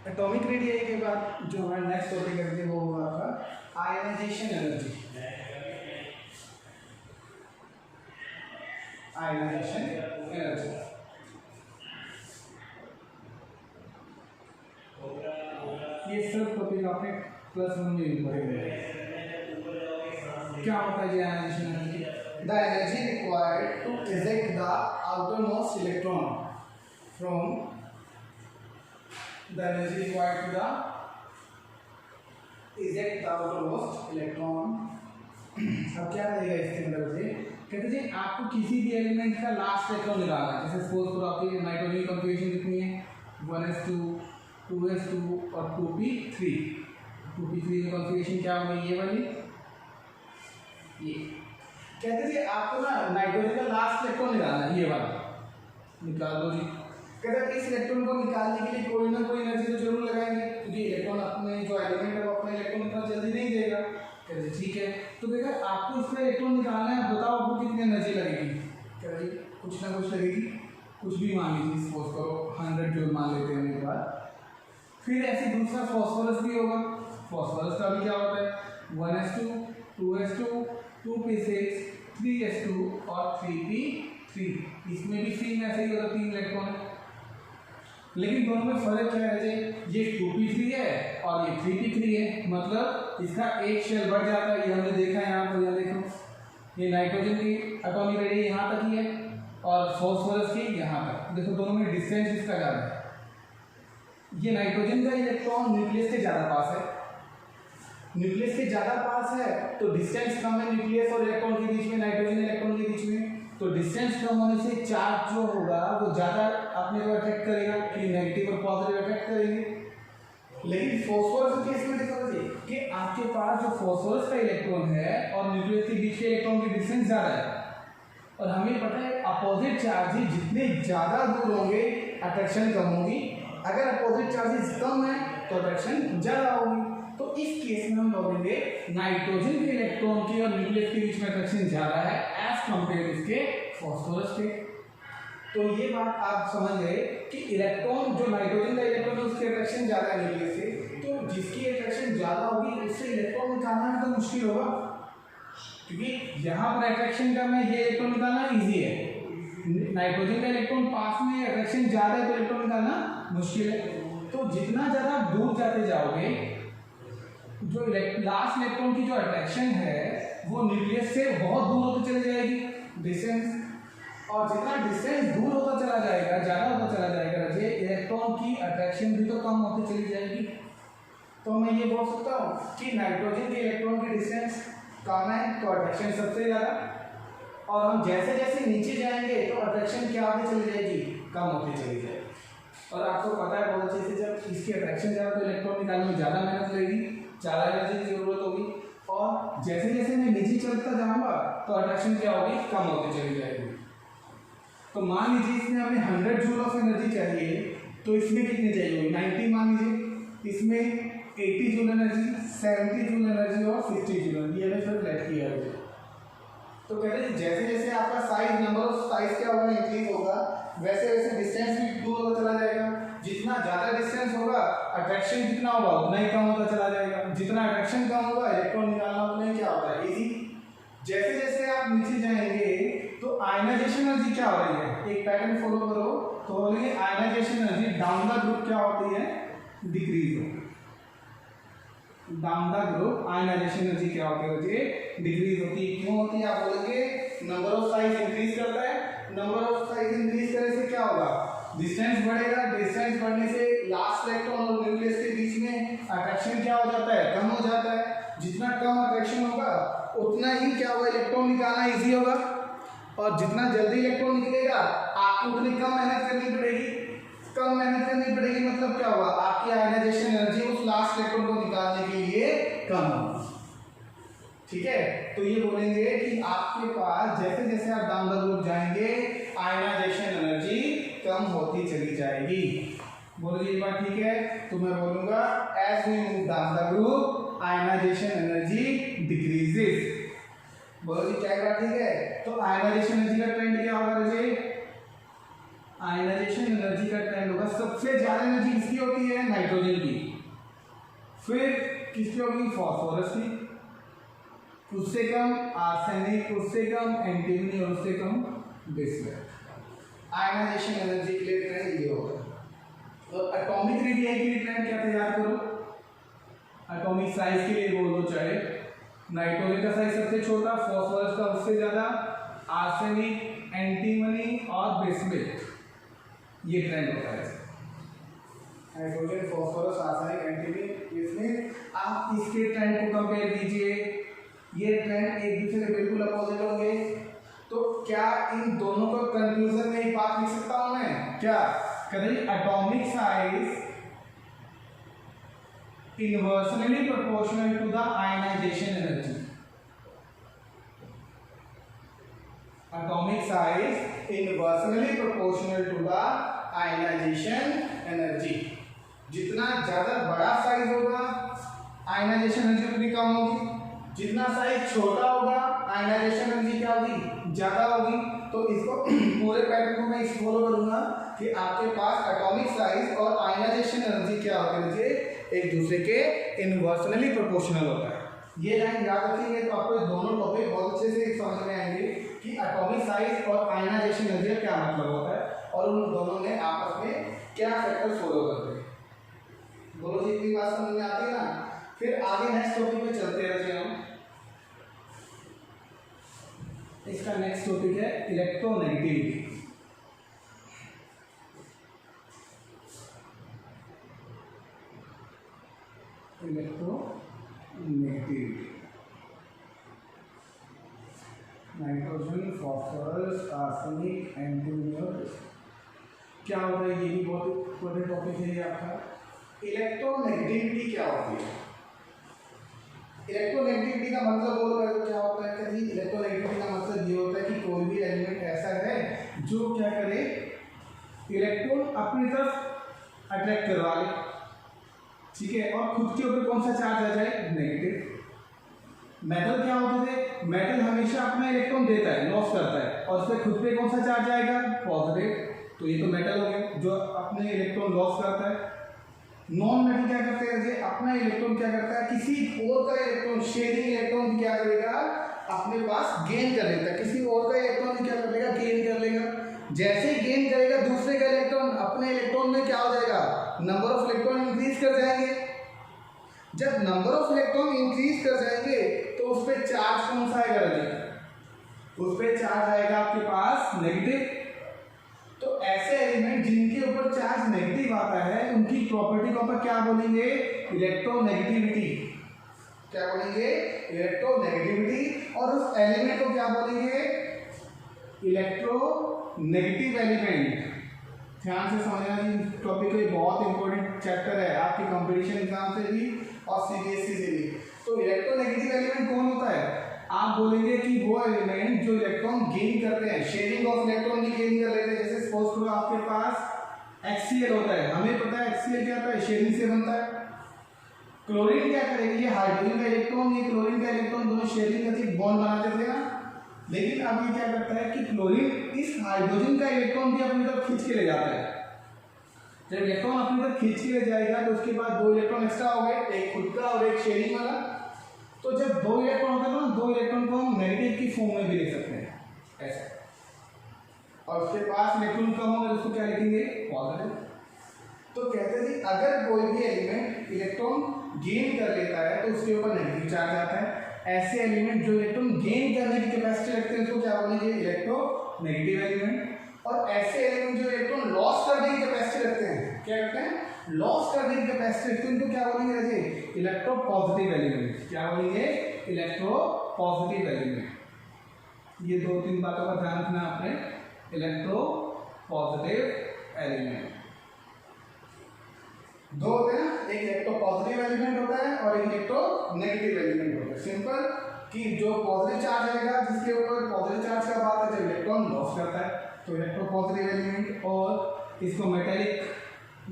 Atomic radius के बाद जो हमारा नेक्स्ट टॉपिक है वो होगा आपका आयनाइजेशन एनर्जी। आयनाइजेशन एनर्जी ये सब टॉपिक आपने प्लस वन में पढ़े। क्या होता है ये ionisation energy? The energy required to eject the outermost electron from the energy required to the eject the outermost electron। अब क्या रहेगा इसके मतलब से कहते हैं आपको किसी भी एलिमेंट का लास्ट इलेक्ट्रॉन निकालना है। जैसे सपोज करो आपकी नाइट्रोजन कॉन्फ़िगरेशन कितनी है 1s2 2s2 और 2p3। 2p3 की कॉन्फ़िगरेशन क्या होगी ये वाली। ये कहते हैं आपको ना नाइट्रोजन का लास्ट इलेक्ट्रॉन निकालना है, ये वाला निकाल दो जी। कहते हैं इस इलेक्ट्रॉन को निकालने के लिए कोई ना कोई एनर्जी तो जरूर लगाएंगे, क्योंकि इलेक्ट्रॉन अपने जो एलिमेंट है वो अपना इलेक्ट्रॉन इतना जल्दी नहीं देगा। कहते हैं ठीक है, तो देखा आपको इसमें इलेक्ट्रॉन निकालना है, बताओ आपको कितनी एनर्जी लगेगी। कहते हैं कुछ ना कुछ लगेगी, कुछ भी मान लीजिए, सपोज करो 100 जूल मान लेते हैं एक बार। फिर ऐसे दूसरा फॉस्फोरस भी होगा। फॉस्फोरस का भी क्या होता है 1s2 2s2 2p6 3s2 और 3p3। इसमें भी सेम ऐसे ही होगा, 3 इलेक्ट्रॉन है। लेकिन दोनों में फर्क क्या है, ये 2p3 है और ये 3p3 है, मतलब इसका एक शेल बढ़ जाता है। ये हमने देखा है यहाँ पर, यहाँ देखो ये नाइट्रोजन की एटॉमिक रेडियस यहाँ तक ही है और फॉस्फोरस की यहाँ तक। देखो दोनों में डिस्टेंस इसका ज़्यादा है। ये नाइट्रोजन का इलेक्ट्रॉन न्यूक्लियस के ज़्यादा पास है, न्यूक्लियस के ज़्यादा पास है तो डिस्टेंस कम है न्यूक्लियस और इलेक्ट्रॉन के बीच में, नाइट्रोजन इलेक्ट्रॉन के बीच में। तो डिस्टेंस कम होने से चार्ज जो होगा वो ज़्यादा अपने को अट्रैक्ट करेगा, कि नेगेटिव और पॉजिटिव अट्रैक्ट करेंगे। लेकिन फॉस्फोरस के केस में देखोगे कि आपके पास जो फॉस्फोरस का इलेक्ट्रॉन है और न्यूक्लियस के बीच के इलेक्ट्रॉन की डिस्टेंस ज़्यादा है, और हमें पता है अपोजिट चार्जेस जितने ज़्यादा दूर होंगे अट्रैक्शन कम होगी, अगर अपोजिट चार्जेस कम है तो अट्रैक्शन ज़्यादा होगी। तो इस केस में हम बोलेंगे नाइट्रोजन के इलेक्ट्रॉन की और न्यूक्लियस के बीच में अट्रैक्शन ज़्यादा है एज कंपेयर इसके फॉस्फोरस के। तो ये बात आप समझ गए कि इलेक्ट्रॉन जो नाइट्रोजन का इलेक्ट्रॉन है उसकी अट्रैक्शन ज़्यादा है न्यूक्लियस से, तो जिसकी अट्रैक्शन ज़्यादा होगी उससे इलेक्ट्रॉन निकालना तो मुश्किल होगा, क्योंकि यहाँ पर अट्रैक्शन कम है, ये इलेक्ट्रॉन निकालना ईजी है। नाइट्रोजन का इलेक्ट्रॉन पास में अट्रैक्शन ज़्यादा है तो इलेक्ट्रॉन निकालना मुश्किल है। तो जितना ज़्यादा दूर जाते जाओगे जो लास्ट इलेक्ट्रॉन की जो अट्रैक्शन है वो न्यूक्लियस से बहुत दूर होती चली जाएगी डिस्टेंस, और जितना डिस्टेंस दूर होता चला जाएगा, ज़्यादा होता चला जाएगा, ये इलेक्ट्रॉन की अट्रैक्शन भी तो कम होती चली जाएगी। तो मैं ये बोल सकता हूँ कि नाइट्रोजन के इलेक्ट्रॉन की डिस्टेंस कम है तो अट्रैक्शन सबसे ज़्यादा, और हम जैसे जैसे नीचे जाएंगे तो अट्रैक्शन क्या होती चली जाएगी, कम होती चली जाएगी। और आपको पता है बहुत अच्छे से जब इसकी अट्रैक्शन ज़्यादा तो इलेक्ट्रॉन निकालने में ज़्यादा मेहनत लगेगी, ज़्यादा एनर्जी की जरूरत होगी, और जैसे जैसे मैं नीचे चलता जाऊंगा तो अट्रैक्शन क्या होगी, कम होती चली जाएगी। तो मान लीजिए इसमें हमें 100 जूल ऑफ एनर्जी चाहिए, तो इसमें कितनी चाहिए 90 मान लीजिए, इसमें 80 जूल एनर्जी 70 जूल एनर्जी और 60 जूल एनर्जी हमें फिर लेट किया है। तो कहते हैं जैसे जैसे आपका साइज नंबर ऑफ साइज क्या होगा इंक्रीज होगा, वैसे वैसे डिस्टेंस भी दूर होता चला जाएगा। जितना ज़्यादा डिस्टेंस होगा अट्रैक्शन जितना होगा उतना ही कम होता चला जाएगा, जितना अट्रैक्शन कम होगा इलेक्ट्रॉन निकालना उतना ही क्या होता है इजी। जैसे जैसे आप नीचे जाएंगे तो आयनाइजेशन एनर्जी क्या हो रही है, एक पैटर्न फॉलो करो तो बोलेंगे ionisation energy down the group क्या होती है, डिक्रीज होगी। Down the group ionisation energy क्या होती है, डिक्रीज होती है। क्यों होती है आप बोलेंगे, नंबर ऑफ साइज इंक्रीज करता है, नंबर ऑफ साइज इंक्रीज करने से क्या होगा, डिस्टेंस बढ़ेगा, डिस्टेंस बढ़ने से लास्ट इलेक्ट्रॉन और न्यूक्लियस के बीच में अट्रैक्शन क्या हो जाता है, कम हो जाता है। जितना कम अट्रैक्शन होगा उतना ही क्या होगा, इलेक्ट्रॉन निकालना इजी होगा, और जितना जल्दी इलेक्ट्रॉन निकलेगा आपको उतनी कम मेहनत करनी पड़ेगी। कम मेहनत करनी पड़ेगी मतलब क्या होगा, आपकी आयनाइजेशन एनर्जी उस लास्ट इलेक्ट्रॉन को निकालने के लिए कम होगी। ठीक है, तो ये बोलेंगे कि आपके पास जैसे जैसे आप डाउन द ग्रुप जाएंगे आयनाइजेशन एनर्जी कम होती चली जाएगी। बोलो ये बात ठीक है, तो मैं बोलूंगा as we move down the group ionisation energy decreases. बोलो जी क्या बात ठीक है, तो आयनाइजेशन एनर्जी का ट्रेंड क्या होगा, आयनाइजेशन एनर्जी का ट्रेंड होगा, सबसे ज्यादा एनर्जी किसकी होती है? नाइट्रोजन की, फिर किसकी होगी? फास्फोरस की, उससे कम आर्सेनिक, उससे कम एंटीमनी और उससे कम बिस्मथ। आयनाइजेशन एनर्जी के लिए ट्रेंड ये होगा। और एटॉमिक रेडियाई के लिए ट्रेंड क्या तैयार करो? एटॉमिक साइज के लिए बोल दो, चाहे नाइट्रोजन का साइज सबसे छोटा, फास्फोरस का उससे ज्यादा, आर्सेनिक, एंटीमनी और बिस्मथ, ये ट्रेंड होता है। Nitrogen, phosphorus, arsenic, antimony, bismuth. आप इसके ट्रेंड को कंपेयर कीजिए, ये ट्रेंड एक दूसरे के बिल्कुल अपोजिट होंगे। तो क्या इन दोनों का कंक्लूजन में एक बात लिख सकता हूं मैं? क्या करें? Atomic size inversely proportional to the ionization energy. Atomic size inversely proportional to the ionization energy. जितना ज्यादा बड़ा साइज होगा आयनाइजेशन एनर्जी उतनी कम होगी, जितना साइज छोटा होगा आयनाइजेशन एनर्जी क्या होगी? ज्यादा होगी। तो इसको पूरे पैटर्न को मैं इस फॉलो करूंगा कि आपके पास एटॉमिक साइज और आयनाइजेशन एनर्जी क्या होती है? एक दूसरे के इनवर्सनली प्रोपोर्शनल होता है। ये लाइन याद रखेंगे तो आपको दोनों टॉपिक बहुत अच्छे से समझ में आएंगे कि एटॉमिक साइज और आयनाइजेशन एनर्जी का क्या मतलब होता है और उन दोनों में आपस में क्या फैक्टर्स फॉलो करते हैं। दोनों चीज की बात समझ में आती है ना? फिर आगे नेक्स्ट टॉपिक पे चलते रहते हैं हम। इसका नेक्स्ट टॉपिक है electronegativity. Electronegativity, nitrogen, phosphorus, arsenic, antimony, क्या होता है? ये भी बहुत इंपॉर्टेंट टॉपिक है ये आपका। इलेक्ट्रोनेगेटिविटी क्या होती है? इलेक्ट्रोनेगेटिविटी का मतलब बोल रहे हो क्या होता है? कि इलेक्ट्रोनेगेटिविटी का मतलब ये होता है कि कोई भी एलिमेंट ऐसा है जो क्या करे? इलेक्ट्रॉन अपनी तरफ अट्रैक्ट करवा ले, ठीक है, और खुद के ऊपर कौन सा चार्ज आ जाए? नेगेटिव। मेटल क्या होते थे? मेटल हमेशा अपना इलेक्ट्रॉन देता है, लॉस करता है, और उससे खुद पे कौन सा चार्ज आएगा? पॉजिटिव। तो ये तो मेटल हो गया जो अपने इलेक्ट्रॉन लॉस करता है। नॉन मेटल क्या करते हैं? अपना इलेक्ट्रॉन क्या करता है? किसी और का इलेक्ट्रॉन, शेयरिंग इलेक्ट्रॉन क्या करेगा? अपने पास गेन कर लेता है, किसी और का इलेक्ट्रॉन क्या कर लेगा? गेन कर लेगा। जैसे ही गेन करेगा दूसरे का इलेक्ट्रॉन, अपने इलेक्ट्रॉन में क्या हो जाएगा? नंबर ऑफ इलेक्ट्रॉन इंक्रीज कर जाएंगे। जब नंबर ऑफ इलेक्ट्रॉन इंक्रीज कर जाएंगे तो उस पर चार्ज कौन सा आएगा? उस पर चार्ज आएगा आपके पास नेगेटिव। तो ऐसे एलिमेंट जिनके ऊपर चार्ज नेगेटिव आता है उनकी प्रॉपर्टी को अपन क्या बोलेंगे? इलेक्ट्रोनेगेटिविटी। क्या बोलेंगे? इलेक्ट्रोनेगेटिविटी। और उस एलिमेंट को क्या बोलेंगे? Electronegative element. ध्यान से समझना जी, टॉपिक ये बहुत इंपॉर्टेंट चैप्टर है आपके कंपटीशन एग्जाम से भी और सीबीएसई से भी। तो इलेक्ट्रोनेगेटिव एलिमेंट कौन होता है? आप बोलेंगे कि वो एलिमेंट जो इलेक्ट्रॉन गेन करते हैं, शेयरिंग ऑफ इलेक्ट्रॉन भी गेन कर लेते हैं। जैसे सपोज करो आपके पास HCl होता है, हमें पता है HCl क्या होता है? शेयरिंग से बनता है। क्लोरीन क्या करेगी? ये हाइड्रोजन का इलेक्ट्रॉन, ये क्लोरीन का इलेक्ट्रॉन, दोनों शेयरिंग करके बॉन्ड बनाते थे ना। लेकिन अब ये क्या करता है कि क्लोरीन इस हाइड्रोजन का इलेक्ट्रॉन भी अपनी तरफ खींच के ले जाता है। जब इलेक्ट्रॉन अपनी तरफ खींच के ले जाएगा तो उसके बाद दो इलेक्ट्रॉन एक्स्ट्रा हो गए, एक खुद का और एक शेयरिंग वाला। तो जब दो इलेक्ट्रॉन होता है ना, दो इलेक्ट्रॉन को हम नेगेटिव की फॉर्म में भी लिख सकते हैं ऐसा। और उसके पास इलेक्ट्रॉन कम होगा तो उसको क्या लिखेंगे? पॉजिटिव। तो कहते हैं अगर कोई भी एलिमेंट इलेक्ट्रॉन गेन कर लेता है तो उसके ऊपर नेगेटिव चार्ज आता है। ऐसे एलिमेंट जो इलेक्ट्रॉन गेन करने की कैपेसिटी रखते हैं उसको क्या बोलेंगे? Electronegative element. और ऐसे एलिमेंट जो इलेक्ट्रॉन लॉस करने की कैपेसिटी रखते हैं, क्या करते हैं? लॉस करने की कैपेसिटी रखते हैं, उनको क्या बोलेंगे? राजे इलेक्ट्रोपॉजिटिव एलिमेंट। क्या बोलेंगे? Electropositive element. ये दो तीन बातों का ध्यान रखना आपने। इलेक्ट्रोपॉजिटिव एलिमेंट दो होते हैं, एक इलेक्ट्रोपॉजिटिव एलिमेंट होता है और एक इलेक्ट्रोनेगेटिव एलिमेंट होता है। सिंपल कि जो पॉजिटिव चार्ज आएगा जिसके ऊपर पॉजिटिव चार्ज का बात है, जब इलेक्ट्रॉन लॉस करता है तो इलेक्ट्रोपॉजिटिव एलिमेंट। और इसको मेटेलिक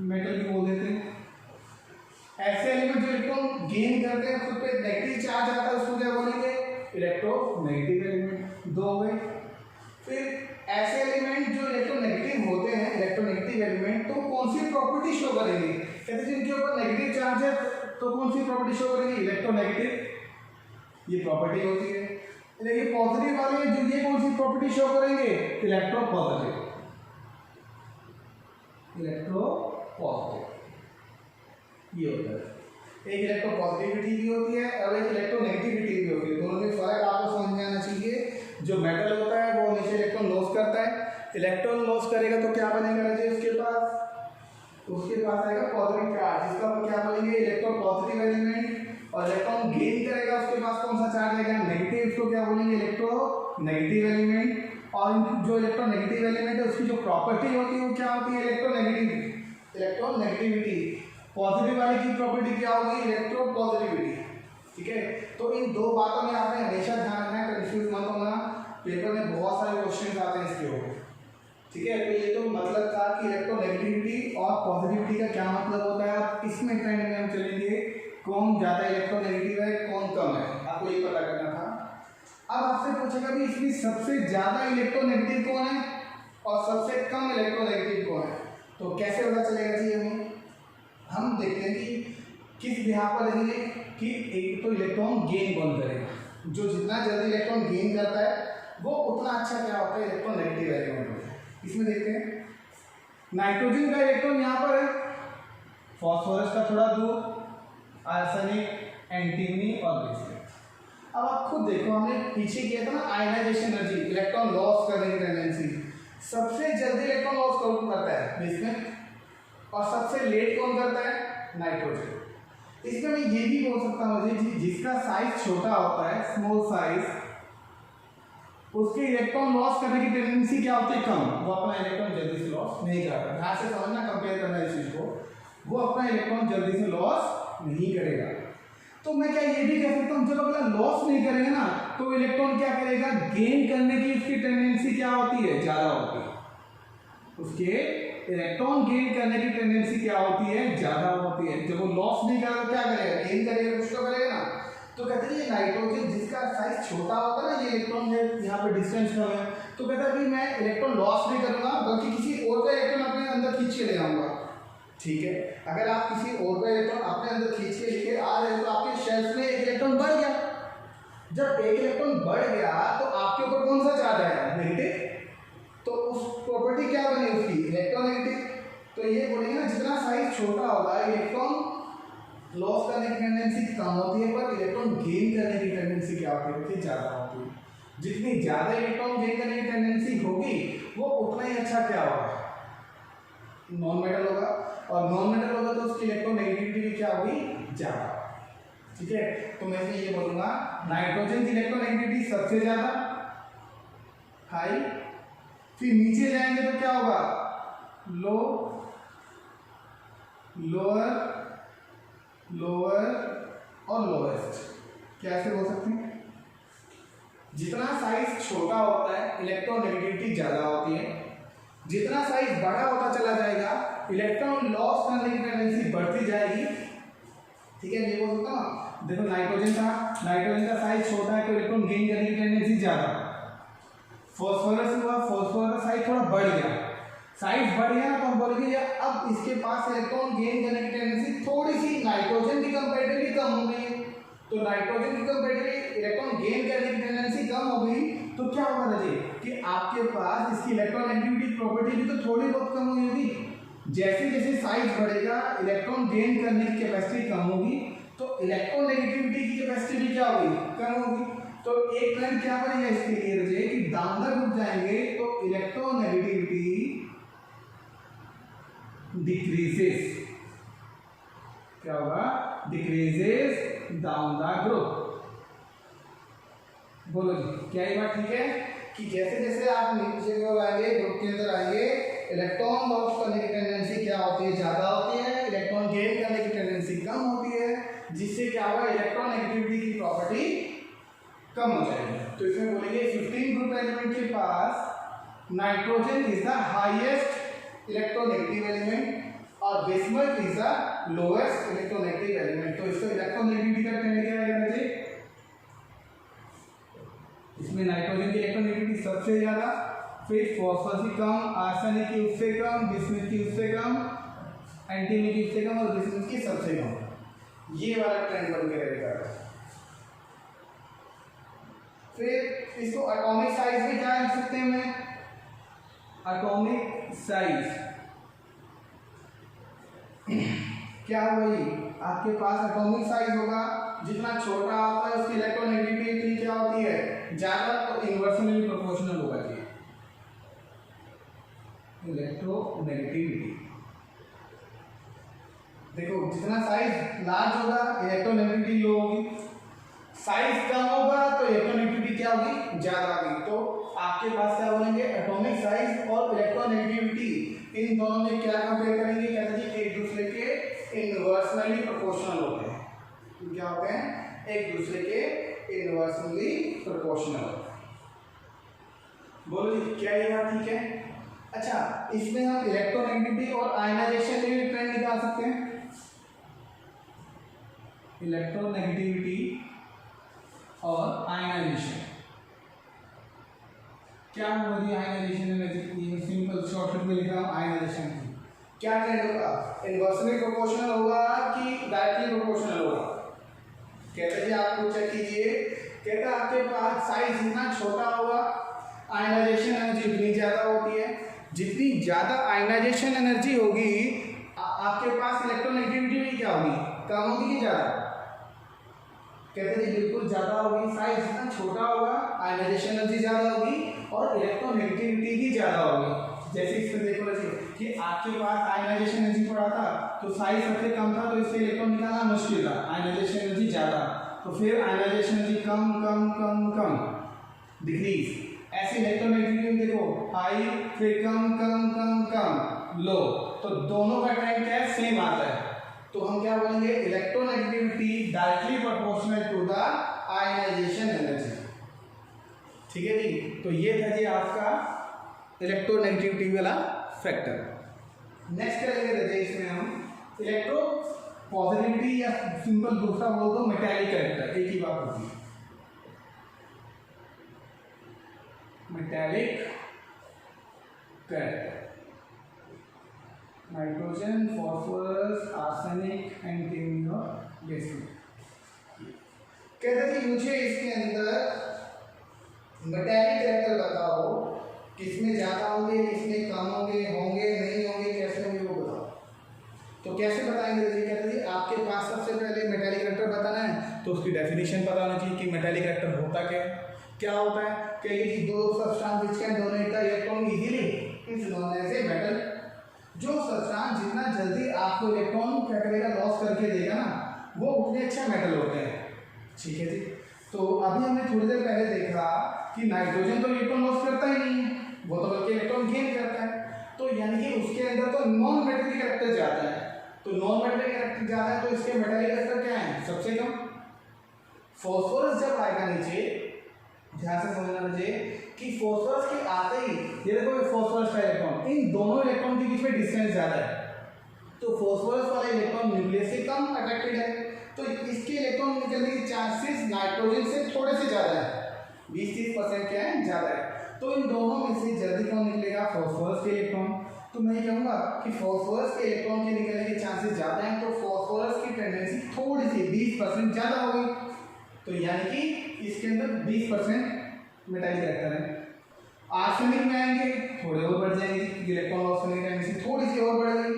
मेटल भी बोल देते हैं। ऐसे एलिमेंट जो इलेक्ट्रॉन गेन करते हैं खुद पे नेगेटिव चार्ज आता है उसको क्या बोलेंगे? Electronegative element. दो हो गए। फिर ऐसे एलिमेंट जो इलेक्ट्रोनेगेटिव होते हैं, इलेक्ट्रोनेगेटिव एलिमेंट तो कौन सी प्रॉपर्टी शो करेंगे? कहते हैं जिनके ऊपर नेगेटिव चार्ज है तो कौन सी प्रॉपर्टी शो करेंगे? इलेक्ट्रोनेगेटिव, ये प्रॉपर्टी होती है। देखिए पॉजिटिव वाले जो ये कौन सी प्रॉपर्टी शो करेंगे? इलेक्ट्रोपॉजिटिव, इलेक्ट्रोपॉजिटिव ये होता है। एक इलेक्ट्रोपॉजिटिविटी भी होती है और एक इलेक्ट्रोनेगेटिविटी भी होती है। दोनों में फर्क आपको समझ में आना चाहिए। जो मेटल होता है वो हमेशा इलेक्ट्रॉन लॉस करता है, इलेक्ट्रॉन लॉस करेगा तो क्या बनेगा जी उसके पास आएगा पॉजिटिव चार्ज, जिसका हम क्या बोलेंगे? Electropositive element. और इलेक्ट्रॉन गेन करेगा उसके पास कौन सा चार्ज आएगा? नेगेटिव, इसको क्या बोलेंगे? Electronegative element. और जो इलेक्ट्रोनेगेटिव एलिमेंट है उसकी जो प्रॉपर्टी होती है वो क्या होती है? इलेक्ट्रोनेगेटिविटी। पॉजिटिव वाले की प्रॉपर्टी क्या होगी? इलेक्ट्रोपॉजिटिविटी। ठीक है, तो इन दो बातों में आपने हमेशा ध्यान रखना है, कंफ्यूज मत होना। पेपर में बहुत सारे क्वेश्चन आते हैं इसके ऊपर। ठीक है, तो ये तो मतलब था कि इलेक्ट्रोनेगेटिविटी और पॉजिटिविटी का क्या मतलब होता है। आप इसमें ट्रेंड में हम चलेंगे, कौन ज्यादा इलेक्ट्रोनेगेटिव है कौन कम है, आपको ये पता करना था। अब आपसे पूछेगा भी इसमें सबसे ज्यादा इलेक्ट्रोनेगेटिव कौन है और सबसे कम इलेक्ट्रोनेगेटिव कौन है, तो कैसे पता चलेगा जी हमें? हम देखते हैं कि किस बिहार पर देखेंगे कि एक तो इलेक्ट्रॉन गेन कौन करेगा। जो जितना जल्दी इलेक्ट्रॉन गेन करता है वो उतना अच्छा क्या होता है? इलेक्ट्रोनेगेटिव एलिमेंट होता है। इसमें देखते हैं नाइट्रोजन का इलेक्ट्रॉन यहाँ पर है, फास्फोरस का थोड़ा दूर, आर्सेनिक, एंटीमनी और बेस। अब आप खुद देखो, हमने पीछे किया था ना आयनाइजेशन एनर्जी, इलेक्ट्रॉन लॉस करने की टेंडेंसी। सबसे जल्दी इलेक्ट्रॉन लॉस कौन करता है? बेस में। और सबसे लेट कौन करता है? नाइट्रोजन। इसमें मैं ये भी बोल सकता हूँ जिसका साइज छोटा होता है, स्मॉल साइज, उसके इलेक्ट्रॉन लॉस करने की टेंडेंसी क्या होती है? कम। वो अपना इलेक्ट्रॉन जल्दी से लॉस नहीं करता। ध्यान से समझना, कंपेयर करना इस चीज को। वो अपना इलेक्ट्रॉन जल्दी से लॉस नहीं करेगा। तो मैं क्या ये भी कह सकता हूँ जब अगला लॉस नहीं करेगा ना तो इलेक्ट्रॉन क्या करेगा? गेन करने की उसकी टेंडेंसी क्या होती है? ज्यादा होती है। उसके इलेक्ट्रॉन गेन करने की टेंडेंसी क्या होती है? ज्यादा होती है। जब वो लॉस नहीं करेगा क्या करेगा? गेन करेगा, कुछ तो करेगा ना। तो कहते हैं ये नाइट्रोजन जिसका साइज छोटा होता है ना, ये इलेक्ट्रॉन है यहाँ पे डिस्टेंस कम है, तो कहता है कि मैं इलेक्ट्रॉन लॉस नहीं करूंगा बल्कि किसी और का इलेक्ट्रॉन अपने अंदर खींच के ले आऊंगा। ठीक है, अगर आप किसी और का इलेक्ट्रॉन अपने अंदर खींच के लेके आ रहे हो तो आपके शेल्फ में एक इलेक्ट्रॉन बढ़ गया। जब एक इलेक्ट्रॉन बढ़ गया तो आपके ऊपर कौन सा चार्ज आया? नेगेटिव। तो उस प्रॉपर्टी क्या बनी उसकी? इलेक्ट्रोनेगेटिव। तो ये बोलेंगे ना जितना साइज छोटा होगा इलेक्ट्रॉन लॉस करने की टेंडेंसी कम होती है पर इलेक्ट्रॉन गेन करने की टेंडेंसी क्या होती है? ज्यादा होती है। जितनी ज्यादा इलेक्ट्रॉन गेन करने की टेंडेंसी होगी वो उतना ही अच्छा क्या होगा? नॉन मेटल होगा। और नॉन मेटल होगा तो उसकी इलेक्ट्रोनेगेटिविटी भी क्या होगी? ज्यादा। ठीक है, तो मैं इसमें ये बोलूंगा नाइट्रोजन की इलेक्ट्रोनेगेटिविटी सबसे ज्यादा हाई, फिर नीचे जाएंगे तो क्या होगा? लो, लोअर, लोअर और लोएस्ट। कैसे बोल सकते हैं? जितना साइज छोटा होता है इलेक्ट्रोनेगेटिविटी ज्यादा होती है, जितना साइज बड़ा होता चला जाएगा इलेक्ट्रॉन लॉस करने की टेंडेंसी बढ़ती जाएगी। ठीक है, ये बोल सकता हूं। देखो नाइट्रोजन का साइज छोटा है तो इलेक्ट्रॉन गेन करने की टेंडेंसी ज्यादा। फास्फोरस हुआ, फास्फोरस का साइज थोड़ा बढ़ गया, साइज बढ़ गया तो हम बोलेंगे अब इसके पास इलेक्ट्रॉन गेन करने की टेंडेंसी थोड़ी सी नाइट्रोजन की कंपैरेटिवली कम हो गई है। तो नाइट्रोजन की कंपैरेटिवली इलेक्ट्रॉन गेन करने की टेंडेंसी कम हो गई तो क्या होगा राजे कि आपके पास इसकी इलेक्ट्रोनेगेटिविटी प्रॉपर्टी भी तो थोड़ी बहुत कम हुई होगी। जैसे जैसे साइज बढ़ेगा इलेक्ट्रॉन गेन करने की कैपेसिटी कम होगी तो इलेक्ट्रोनेगेटिविटी की कैपेसिटी भी क्या होगी? कम होगी। तो एक ट्रेंड क्या बनेगा इसके लिए राजे कि डाउनर रुक जाएंगे तो इलेक्ट्रोनेगेटिविटी डिक्रीजेस। क्या होगा? Decreases down the group. बोलो जी, क्या ये बात ठीक है कि जैसे जैसे आप नीचे की ओर आएंगे ग्रुप के अंदर आएंगे इलेक्ट्रॉन लॉस करने की टेंडेंसी क्या होती है? ज्यादा होती है। इलेक्ट्रॉन गेन करने की टेंडेंसी कम होती है, जिससे क्या होगा? इलेक्ट्रोनेगेटिविटी की प्रॉपर्टी कम हो जाएगी। तो इसमें बोलेंगे 15 ग्रुप एलिमेंट के पास nitrogen is the highest electronegative element और bismuth is the lowest electronegative element. तो इसका इलेक्ट्रोनेगेटिविटी का ट्रेंड क्या आएगा मुझे? इसमें नाइट्रोजन की इलेक्ट्रोनेगेटिविटी सबसे ज्यादा, फिर फॉस्फोरस की कम, आर्सेनिक की उससे कम, बिस्मुथ की उससे कम, एंटीमनी की उससे कम और बिस्मुथ की सबसे कम। ये वाला ट्रेंड बन के रहेगा। फिर इसको एटॉमिक साइज भी क्या लिख सकते हैं मैं, एटॉमिक साइज क्या वही आपके पास एटॉमिक साइज होगा, जितना छोटा होता है उसकी इलेक्ट्रोनेगेटिविटी क्या होती है ज्यादा, तो इन्वर्सली प्रोपोर्शनल होगा जी इलेक्ट्रोनेगेटिविटी। देखो जितना साइज लार्ज होगा इलेक्ट्रोनेगेटिविटी लो होगी, साइज कम होगा तो इलेक्ट्रोनेगेटिविटी क्या होगी ज्यादा होगी। तो आपके पास क्या बोलेंगे एटॉमिक साइज और इलेक्ट्रोनेगेटिविटी, इन दोनों में क्या कंपेयर करेंगे, कहते हैं एक दूसरे के इनवर्सली प्रोपोर्शनल होते हैं। तो क्या होते हैं एक दूसरे के इनवर्सली प्रोपोर्शनल। बोलो जी क्या ये बात ठीक है। अच्छा इसमें हम इलेक्ट्रोनेगेटिविटी और आयनाइजेशन के भी ट्रेंड निकाल सकते हैं। इलेक्ट्रोनेगेटिविटी और आयनाइजेशन क्या होगी, आयनाइजेशन में सिंपल शॉर्टकट में लिख रहा हूं आयनाइजेशन की क्या ट्रेंड होगा, इनवर्सली प्रोपोर्शनल होगा कि डायरेक्टली प्रोपोर्शनल होगा। कहते हैं आपको चेक कीजिए, कहता आपके पास साइज जितना छोटा होगा आयनाइजेशन एनर्जी उतनी ज्यादा होती है, जितनी ज्यादा आयनाइजेशन एनर्जी होगी आपके पास इलेक्ट्रोनेगेटिविटी भी क्या होगी कम होगी कि ज्यादा, कहते हैं बिल्कुल ज्यादा होगी। साइज जितना छोटा होगा आयनाइजेशन एनर्जी ज्यादा होगी और इलेक्ट्रोनेगेटिविटी भी ज्यादा होगी। जैसे इसमें देखो कि आपके पास आयनाइजेशन एनर्जी पड़ा था तो साइज सबसे कम था तो इससे इलेक्ट्रॉन निकालना मुश्किल था, आयनाइजेशन एनर्जी ज्यादा, तो फिर आयनाइजेशन एनर्जी कम कम कम कम डिक्रीज। ऐसे इलेक्ट्रोनेगेटिविटी देखो हाई फिर कम कम कम कम लो, तो दोनों का ट्रेंड क्या है सेम आता है। तो हम क्या बोलेंगे electronegativity directly proportional to the ionisation energy. ठीक है जी, तो ये था जी आपका इलेक्ट्रोनेगेटिविटी वाला फैक्टर। नेक्स्ट करेंगे रजे इसमें हम इलेक्ट्रो पॉजिटिविटी या सिंपल दूसरा बोल दो मेटालिक कैरेक्टर, एक ही बात होती है। Metallic character nitrogen phosphorus arsenic antimony और बेसिक। कहते थे मुझे इसके अंदर मेटालिक कैरेक्टर बताओ, किसमें ज्यादा होंगे किसमें कम होंगे नहीं होंगे कैसे होंगे वो बताओ। तो कैसे बताएंगे, कहते थे आपके पास सबसे पहले मेटालिक कैरेक्टर बताना है तो उसकी डेफिनेशन पता होना चाहिए कि मेटालिक कैरेक्टर होता क्या होता है कि ये दो substance which can donate the electron easily is known as a metal. जो सब्सटेंस जितना जल्दी आपको इलेक्ट्रॉन क्या करेगा लॉस करके देगा ना वो उतने अच्छा मेटल होते हैं। ठीक है जी, तो अभी हमने थोड़ी देर पहले देखा कि नाइट्रोजन तो इलेक्ट्रॉन लॉस करता ही नहीं है, वो तो बल्कि इलेक्ट्रॉन गेन करता है, तो यानी कि उसके अंदर तो नॉन मेटालिक कैरेक्टर ज्यादा है। तो नॉन मेटालिक कैरेक्टर ज्यादा है तो इसके मेटालिक कैरेक्टर क्या है सबसे कम। फॉस्फोरस जब आएगा नीचे ध्यान से समझना मुझे कि फॉस्फोरस के आते ही ये देखो फॉस्फोरस का इलेक्ट्रॉन, इन दोनों इलेक्ट्रॉन के बीच में डिस्टेंस ज्यादा है, तो फॉस्फोरस वाला इलेक्ट्रॉन न्यूक्लियस से कम अट्रैक्टेड है, तो इसके इलेक्ट्रॉन निकलने के चांसेस नाइट्रोजन से थोड़े से ज्यादा है, 20-30% क्या है ज्यादा है। तो इन दोनों में से जल्दी कौन निकलेगा फॉस्फोरस के इलेक्ट्रॉन। तो मैं कहूंगा कि फॉस्फोरस के इलेक्ट्रॉन के निकलने के चांसेस ज्यादा हैं, तो फॉस्फोरस की टेंडेंसी थोड़ी सी 20% ज्यादा होगी, तो यानी कि इसके अंदर 20% मेटालिक कैरेक्टर है। आर्सेनिक में आएंगे थोड़े और बढ़ जाएंगे, इलेक्ट्रॉन लॉस करने की टेंडेंसी थोड़ी सी और बढ़ गई,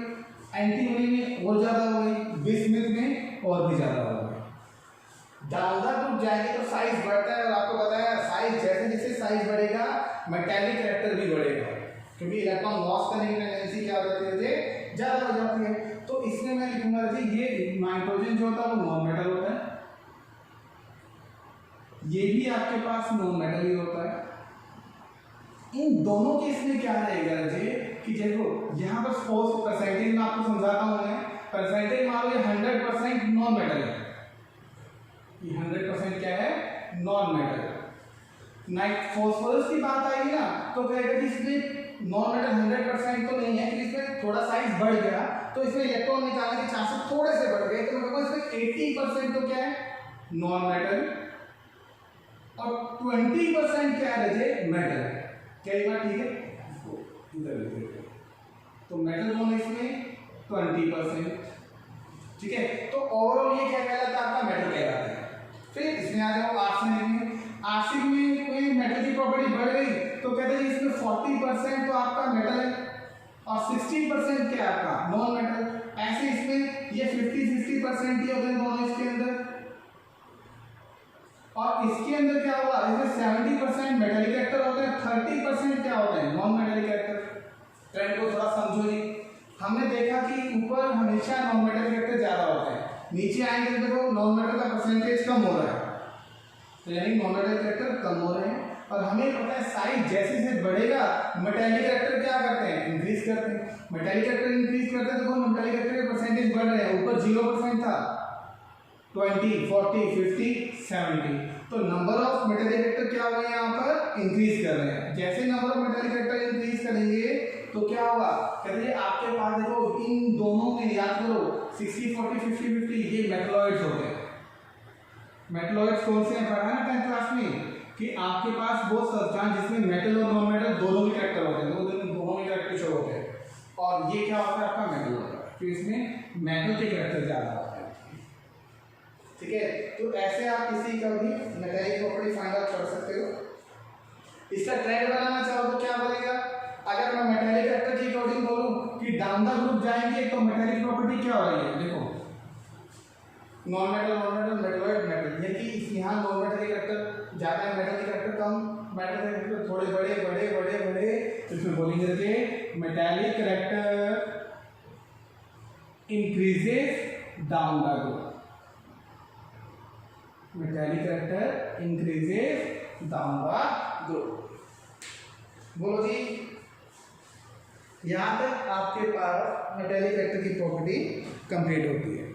एंटीमनी में और ज्यादा हो गई, बिस्मुथ में और भी ज्यादा हो गई। डाउनर ग्रुप जाएंगे तो साइज बढ़ता है, और आपको बताया साइज जैसे जैसे साइज बढ़ेगा मेटालिक कैरेक्टर भी बढ़ेगा, क्योंकि इलेक्ट्रॉन लॉस करने की टेंडेंसी क्या होती है ज्यादा हो जाती है। तो इसमें मैं लिखूंगा जी ये नाइट्रोजन जो होता है वो नॉन मेटल होता है, ये भी आपके पास नॉन मेटल ही होता है। इन दोनों के इसमें क्या रहेगा जी कि देखो यहाँ पर फोर्स परसेंटेज में आपको समझाता हूँ मैं, परसेंटेज मान लो 100% नॉन मेटल है, ये 100% क्या है नॉन मेटल। नाइट फॉस्फोरस की बात आएगी ना तो कहेगा कि इसमें नॉन मेटल 100% तो नहीं है, कि इसमें थोड़ा साइज बढ़ गया तो इसमें इलेक्ट्रॉन निकालने के चांसेस थोड़े से बढ़ गए, तो मैं कहूँगा इसमें 80% तो क्या है नॉन मेटल और 20% क्या है मेटल। क्या ये बात ठीक है। इधर लिख देते हैं। तो मेटल बोन इसमें 20%, ठीक है। तो ओवरऑल ये क्या कहलाता है, आपका मेटल कहलाता है। फिर इसमें आ जाओ आर्सेनिक में। आर्सेनिक में कोई मेटल की प्रॉपर्टी बढ़ गई तो कहते हैं इसमें 40% तो आपका मेटल है और 60% क्या है आपका नॉन मेटल। ऐसे इसमें ये 50-50% ही होते हैं दोनों इसके अंदर। और इसके अंदर क्या होगा, इसमें 70% मेटालिक कैरेक्टर होते हैं, 30% क्या होते हैं नॉन मेटालिक कैरेक्टर। ट्रेंड को थोड़ा समझो जी। हमने देखा कि ऊपर हमेशा नॉन मेटालिक कैरेक्टर ज्यादा होते हैं, नीचे आएंगे तो देखो नॉन मेटल का परसेंटेज कम हो रहा है, तो यानी नॉन मेटालिक कैरेक्टर कम हो रहे हैं। और हमें पता है साइज जैसे जैसे बढ़ेगा मेटालिक कैरेक्टर क्या करते हैं, इंक्रीज करते हैं। मेटालिक कैरेक्टर इंक्रीज करते हैं तो मेटालिक कैरेक्टर के परसेंटेज बढ़ रहे हैं। ऊपर 0% था, 20, 40, 50, 70, तो नंबर ऑफ मेटालिक कैरेक्टर क्या हो गए यहाँ पर इंक्रीज कर रहे हैं। जैसे number of metallic character increase करेंगे तो क्या होगा, कहते हैं आपके पास देखो इन दोनों में याद करो 60, 40, 50, 50 ये मेटलॉइड्स होते हैं। मेटलॉइड्स कौन से हैं, पढ़ा ना 10th क्लास में कि आपके पास वो सब्सटेंस जिसमें मेटल और नॉन मेटल दोनों के कैरेक्टर होते हैं, दोनों के कैरेक्टर शो होते हैं। और ये क्या होता है आपका मेटल होता है, तो इसमें मेटल के कैरेक्टर ज्यादा होते हैं, ठीक है। तो ऐसे आप किसी का भी मेटालिक प्रॉपर्टी फाइंड आउट कर सकते हो। इसका ट्रेंड बनाना चाहो तो क्या बनेगा, अगर मैं मेटालिक कैरेक्टर की अकॉर्डिंग बोलूं कि डाउन द ग्रुप जाएंगे तो मेटालिक प्रॉपर्टी क्या हो रही है, देखो नॉन मेटल मेटलॉइड मेटल, यानी कि यहाँ नॉन मेटल कैरेक्टर ज्यादा है, मेटल कैरेक्टर कम, मेटल कैरेक्टर थोड़े बड़े बड़े बड़े बड़े, तो इसमें बोलेंगे कि metallic character increases down the group, metallic character increases down the group. बोलो जी, यहाँ तक आपके पास मेटालिक कैरेक्टर की प्रॉपर्टी कंप्लीट होती है।